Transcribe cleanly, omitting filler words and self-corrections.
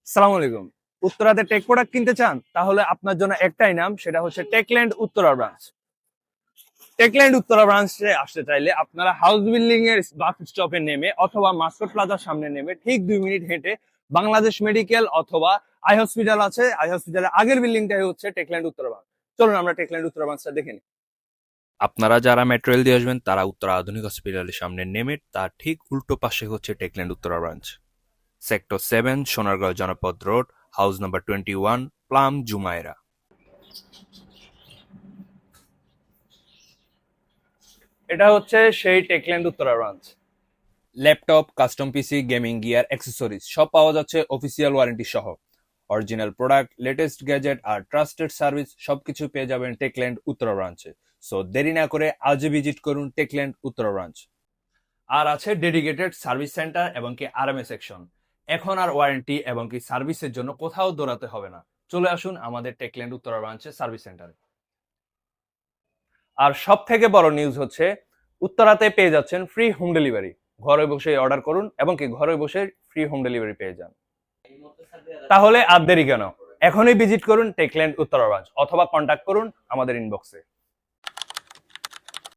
সালাম আলাইকুম। উত্তরাতে take product কিনতে চান? তাহলে আপনার জন্য একটাই নাম, সেটা হচ্ছে Techland Uttara branch. Techland Uttara ব্রাঞ্চে আসতে চাইলে আপনারা হাউস বিল্ডিং এর বাস স্টপে নেমে অথবা মাস্কট প্লাজার সামনে নেমে ঠিক 2 মিনিট হেঁটে বাংলাদেশ মেডিকেল অথবা আই হসপিটাল আছে, আই হসপিটালের আগের বিল্ডিংটাই হচ্ছে টেকল্যান্ড উত্তরা ব্রাঞ্চ। চলুন আমরা টেকল্যান্ড উত্তরা ব্রাঞ্চটা দেখে নিই। আপনারা যারা মেট্রো রেল দিয়ে আসবেন তারা উত্তরা আধুনিক হসপিটালের সামনে নেমে তার ঠিক উল্টো পাশে হচ্ছে Techland Uttara branch. Sector 7, Sonargaon Janapad road, house number 21, Plum Jumeirah. এটা হচ্ছে সেই Techland Uttara branch. Laptop, custom PC, gaming gear, accessories সব পাওয়া যাচ্ছে অফিসিয়াল ওয়ারেন্টি সহ। অরিজিনাল প্রোডাক্ট, লেটেস্ট গ্যাজেট আর ট্রাস্টেড সার্ভিস সবকিছু পেয়ে যাবেন টেকল্যান্ড উত্তরা ব্রাঞ্চে। সো দেরি না করে আজই ভিজিট করুন টেকল্যান্ড উত্তরা ব্রাঞ্চ। আর আছে ডেডিকেটেড সার্ভিস সেন্টার এবং কি আরএমএ সেকশন। এখন আর ওয়ারেন্টি এবং কি সার্ভিসের জন্য কোথাও দৌড়াতে হবে না, চলে আসুন আমাদের টেকল্যান্ড উত্তরা ব্রাঞ্চে সার্ভিস সেন্টারে। আর সব থেকে বড় নিউজ হচ্ছে উত্তরাতে পেয়ে যাচ্ছেন ফ্রি হোম ডেলিভারি। ঘরে বসে অর্ডার করুন এবং কি ঘরে বসে ফ্রি হোম ডেলিভারি পেয়ে যান। তাহলে আর দেরি কেন, এখনই ভিজিট করুন টেকল্যান্ড উত্তরা ব্রাঞ্চ অথবা কন্ট্যাক্ট করুন আমাদের ইনবক্সে।